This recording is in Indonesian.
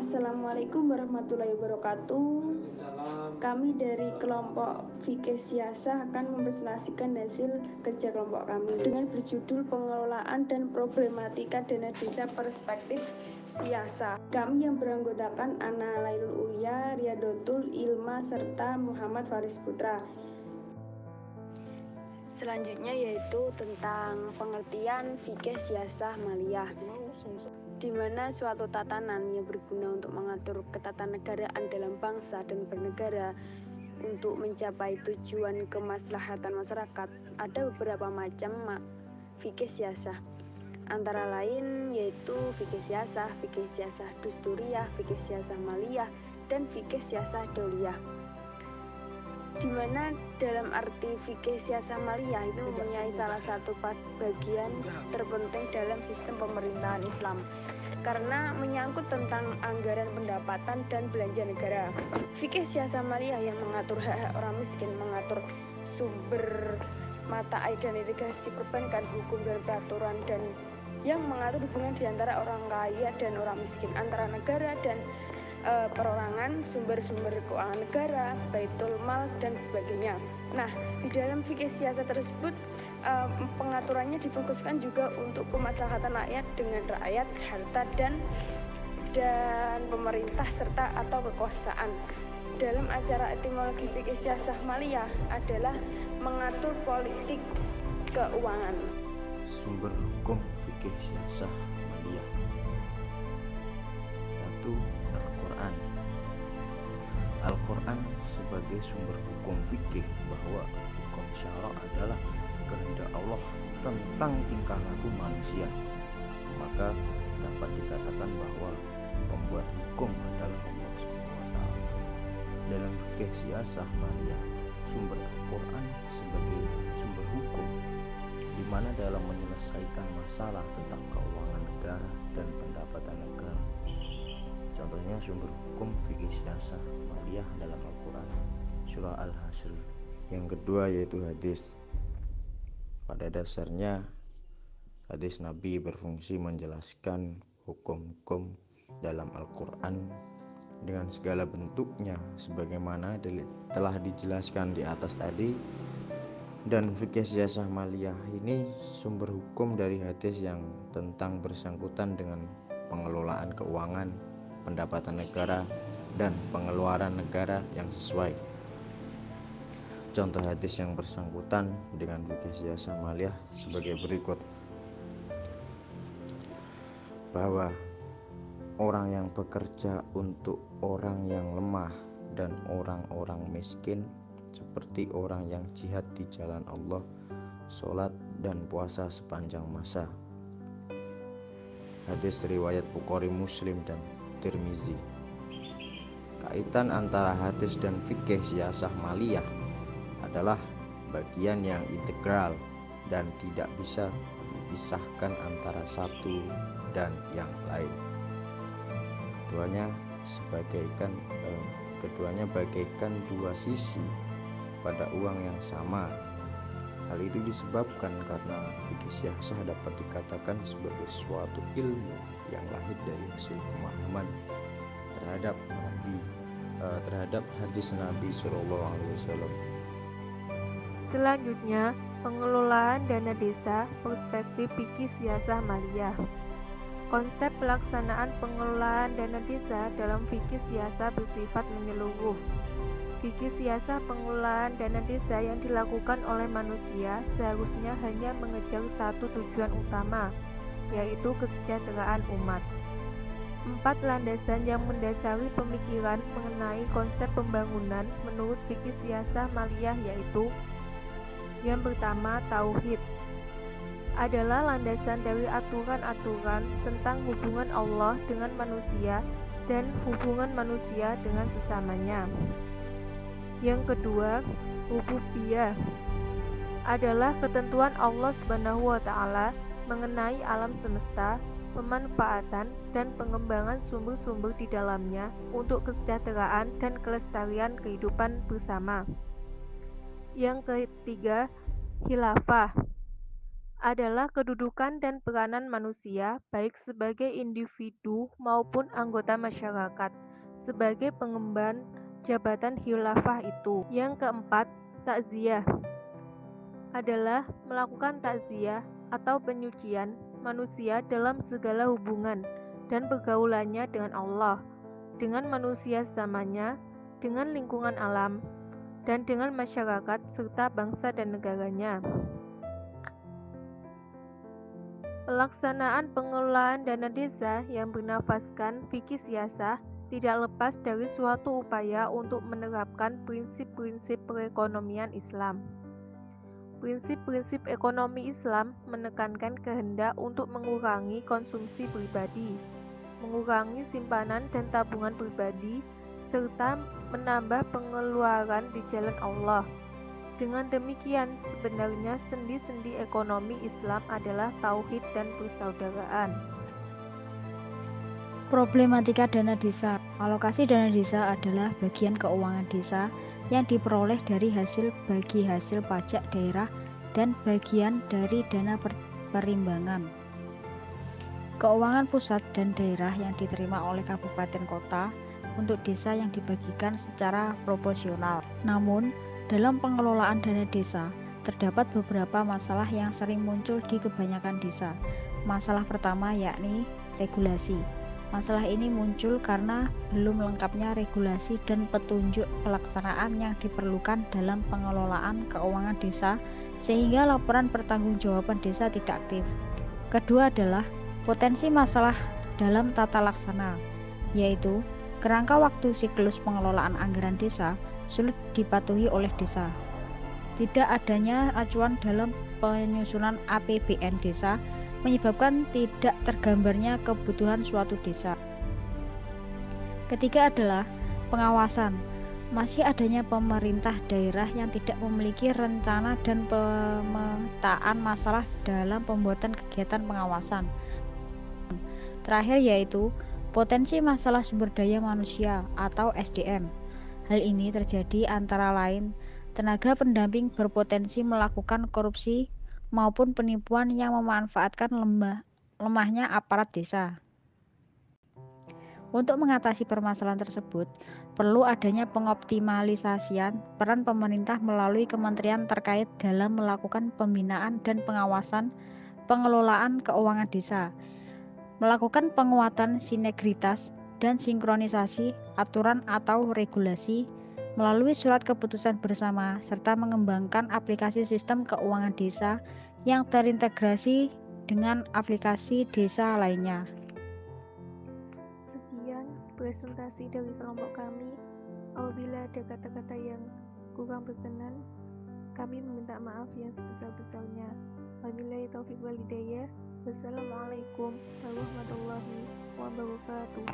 Assalamualaikum warahmatullahi wabarakatuh. Kami dari kelompok Fikih Siasah akan mempresentasikan hasil kerja kelompok kami dengan berjudul Pengelolaan dan Problematika Dana Desa Perspektif Siasah. Kami yang beranggotakan Ana Lailul Ulia, Riyadotul Ilma, serta Muhammad Faris Putra. Selanjutnya yaitu tentang pengertian fikih siasah maliyah, di mana suatu tatanan yang berguna untuk mengatur ketatanegaraan dalam bangsa dan bernegara untuk mencapai tujuan kemaslahatan masyarakat. Ada beberapa macam fikih siasah, antara lain yaitu fikih siasah dusturiyah, fikih siasah maliyah, dan fikih siasah dauliyah. Di mana dalam arti fikih siasah maliyah itu mempunyai salah satu bagian terpenting dalam sistem pemerintahan Islam, karena menyangkut tentang anggaran pendapatan dan belanja negara. Fikih siasah maliyah yang mengatur hak-hak orang miskin, mengatur sumber mata air dan irigasi perbankan, hukum dan peraturan, dan yang mengatur hubungan di antara orang kaya dan orang miskin, antara negara dan perorangan, sumber-sumber keuangan negara, baitul mal, dan sebagainya. Nah, di dalam fikih siasah tersebut pengaturannya difokuskan juga untuk kemaslahatan rakyat dengan rakyat, harta, dan pemerintah serta atau kekuasaan. Dalam acara etimologi fikih siasah maliyah adalah mengatur politik keuangan. Sumber hukum fikih siasah maliyah. 1. Al-Quran. Al-Quran sebagai sumber hukum fikih bahwa hukum syara adalah kehendak Allah tentang tingkah laku manusia, maka dapat dikatakan bahwa pembuat hukum adalah Allah SWT. Dalam fikih siasah maliyah, sumber Al-Quran sebagai sumber hukum, di mana dalam menyelesaikan masalah tentang keuangan negara dan pendapatan negara. Contohnya sumber hukum fikih siasah maliyah dalam Al-Quran surah Al-Hasr. Yang kedua yaitu hadis. Pada dasarnya hadis Nabi berfungsi menjelaskan hukum-hukum dalam Al-Quran dengan segala bentuknya sebagaimana telah dijelaskan di atas tadi. Dan fikih siasah maliyah ini sumber hukum dari hadis yang tentang bersangkutan dengan pengelolaan keuangan, pendapatan negara, dan pengeluaran negara yang sesuai. Contoh hadis yang bersangkutan dengan fikih siasah maliyah sebagai berikut, bahwa orang yang bekerja untuk orang yang lemah dan orang-orang miskin, seperti orang yang jihad di jalan Allah, sholat dan puasa sepanjang masa. Hadis riwayat Bukhari, Muslim, dan Tirmizi. Kaitan antara hadis dan fikih siasah maliyah adalah bagian yang integral dan tidak bisa dipisahkan antara satu dan yang lain. Keduanya bagaikan dua sisi pada uang yang sama. Hal itu disebabkan karena fikih siasah dapat dikatakan sebagai suatu ilmu yang lahir dari hasil pemahaman terhadap hadis Nabi SAW. Selanjutnya, pengelolaan dana desa perspektif fikih siasah maliyah. Konsep pelaksanaan pengelolaan dana desa dalam fikih siasah bersifat menyeluruh. Fikih siasah pengelolaan dana desa yang dilakukan oleh manusia seharusnya hanya mengejar satu tujuan utama, yaitu kesejahteraan umat. 4 landasan yang mendasari pemikiran mengenai konsep pembangunan menurut fikih siasah maliyah yaitu: yang pertama, tauhid adalah landasan dari aturan-aturan tentang hubungan Allah dengan manusia dan hubungan manusia dengan sesamanya. Yang kedua, rububiyah adalah ketentuan Allah SWT mengenai alam semesta, pemanfaatan dan pengembangan sumber-sumber di dalamnya untuk kesejahteraan dan kelestarian kehidupan bersama. Yang ketiga, khilafah adalah kedudukan dan peranan manusia baik sebagai individu maupun anggota masyarakat sebagai pengemban jabatan khilafah itu. Yang keempat, takziah adalah melakukan takziah atau penyucian manusia dalam segala hubungan dan pergaulannya dengan Allah, dengan manusia sesamanya, dengan lingkungan alam, dan dengan masyarakat serta bangsa dan negaranya. Pelaksanaan pengelolaan dana desa yang bernafaskan fikih siasah tidak lepas dari suatu upaya untuk menerapkan prinsip-prinsip perekonomian Islam. Prinsip-prinsip ekonomi Islam menekankan kehendak untuk mengurangi konsumsi pribadi, mengurangi simpanan dan tabungan pribadi, serta menambah pengeluaran di jalan Allah. Dengan demikian, sebenarnya sendi-sendi ekonomi Islam adalah tauhid dan persaudaraan. Problematika dana desa. Alokasi dana desa adalah bagian keuangan desa yang diperoleh dari bagi hasil pajak daerah dan bagian dari dana perimbangan. Keuangan pusat dan daerah yang diterima oleh kabupaten kota untuk desa yang dibagikan secara proporsional. Namun, dalam pengelolaan dana desa, terdapat beberapa masalah yang sering muncul di kebanyakan desa. Masalah pertama yakni regulasi. Masalah ini muncul karena belum lengkapnya regulasi dan petunjuk pelaksanaan yang diperlukan dalam pengelolaan keuangan desa, sehingga laporan pertanggungjawaban desa tidak aktif. Kedua adalah potensi masalah dalam tata laksana, yaitu kerangka waktu siklus pengelolaan anggaran desa sulit dipatuhi oleh desa. Tidak adanya acuan dalam penyusunan APBN desa menyebabkan tidak tergambarnya kebutuhan suatu desa. Ketiga adalah pengawasan. Masih adanya pemerintah daerah yang tidak memiliki rencana dan pemetaan masalah dalam pembuatan kegiatan pengawasan. Terakhir yaitu potensi masalah sumber daya manusia atau SDM. Hal ini terjadi antara lain tenaga pendamping berpotensi melakukan korupsi maupun penipuan yang memanfaatkan lemahnya aparat desa. Untuk mengatasi permasalahan tersebut, perlu adanya pengoptimalisasian peran pemerintah melalui kementerian terkait dalam melakukan pembinaan dan pengawasan pengelolaan keuangan desa, melakukan penguatan sinergitas dan sinkronisasi aturan atau regulasi melalui surat keputusan bersama, serta mengembangkan aplikasi sistem keuangan desa yang terintegrasi dengan aplikasi desa lainnya. Sekian presentasi dari kelompok kami. Apabila ada kata-kata yang kurang berkenan, kami meminta maaf yang sebesar-besarnya. Wabillahi taufiq wal hidayah. Wassalamualaikum warahmatullahi wabarakatuh.